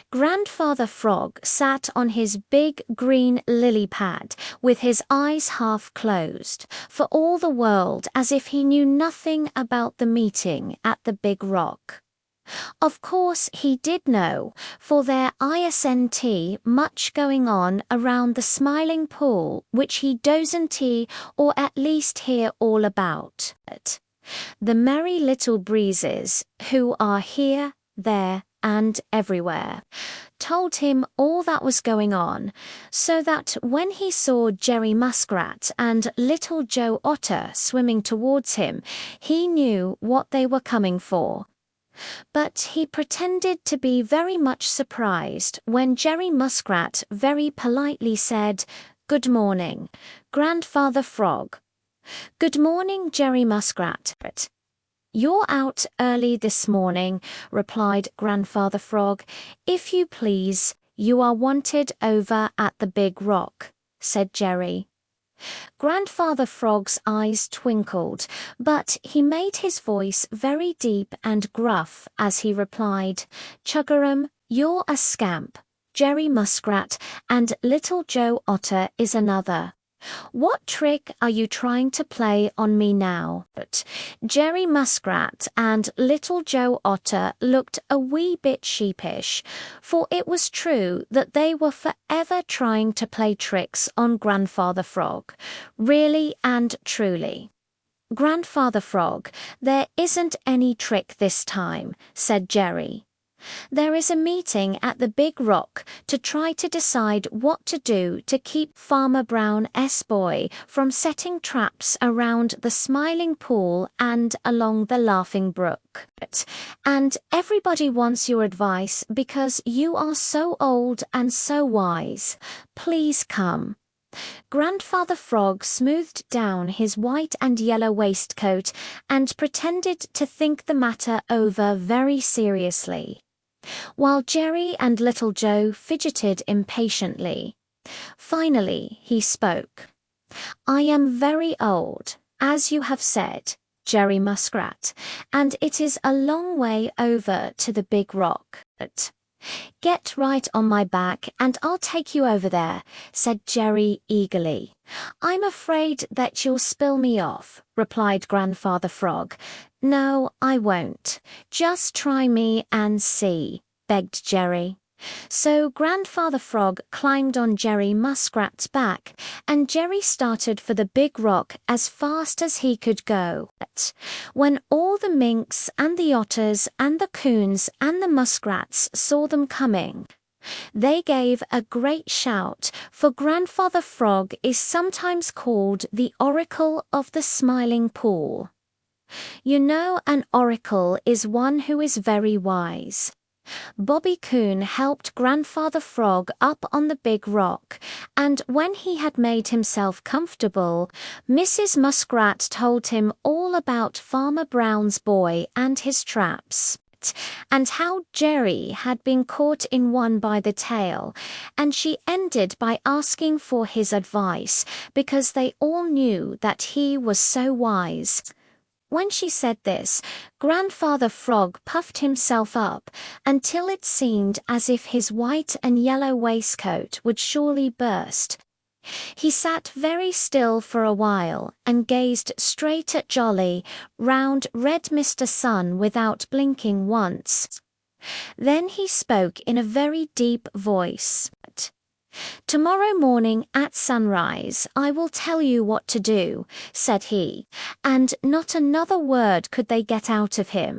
Grandfather Frog sat on his big green lily pad with his eyes half closed, for all the world as if he knew nothing about the meeting at the big rock. Of course he did know, for there isn't much going on around the Smiling Pool which he doesn't or at least hear all about. The merry little breezes, who are here, there, and everywhere, told him all that was going on, so that when he saw Jerry Muskrat and Little Joe Otter swimming towards him, he knew what they were coming for. But he pretended to be very much surprised when Jerry Muskrat very politely said, "Good morning, Grandfather Frog." "Good morning, Jerry Muskrat." "You're out early this morning," replied Grandfather Frog. "If you please, you are wanted over at the big rock," said Jerry. Grandfather Frog's eyes twinkled, but he made his voice very deep and gruff as he replied, "Chug-a-rum, you're a scamp. Jerry Muskrat and Little Joe Otter is another. What trick are you trying to play on me now?" But Jerry Muskrat and Little Joe Otter looked a wee bit sheepish, for it was true that they were forever trying to play tricks on Grandfather Frog, really and truly. "Grandfather Frog, there isn't any trick this time," said Jerry. "There is a meeting at the big rock to try to decide what to do to keep Farmer Brown's boy from setting traps around the Smiling Pool and along the Laughing Brook. And everybody wants your advice because you are so old and so wise. Please come." Grandfather Frog smoothed down his white and yellow waistcoat and pretended to think the matter over very seriously, while Jerry and Little Joe fidgeted impatiently. Finally he spoke. "I am very old, as you have said, Jerry Muskrat, and it is a long way over to the big rock. Get right on my back and I'll take you over there," said Jerry eagerly. "I'm afraid that you'll spill me off," replied Grandfather Frog. "No, I won't. Just try me and see," begged Jerry. So Grandfather Frog climbed on Jerry Muskrat's back, and Jerry started for the big rock as fast as he could go. When all the minks and the otters and the coons and the muskrats saw them coming, they gave a great shout, for Grandfather Frog is sometimes called the Oracle of the Smiling Pool. You know, an oracle is one who is very wise. Bobby Coon helped Grandfather Frog up on the big rock, and when he had made himself comfortable, Mrs. Muskrat told him all about Farmer Brown's boy and his traps, and how Jerry had been caught in one by the tail, and she ended by asking for his advice because they all knew that he was so wise. When she said this, Grandfather Frog puffed himself up until it seemed as if his white and yellow waistcoat would surely burst. He sat very still for a while and gazed straight at jolly, round, red Mr. Sun without blinking once. Then he spoke in a very deep voice. "Tomorrow morning at sunrise I will tell you what to do," said he, and not another word could they get out of him.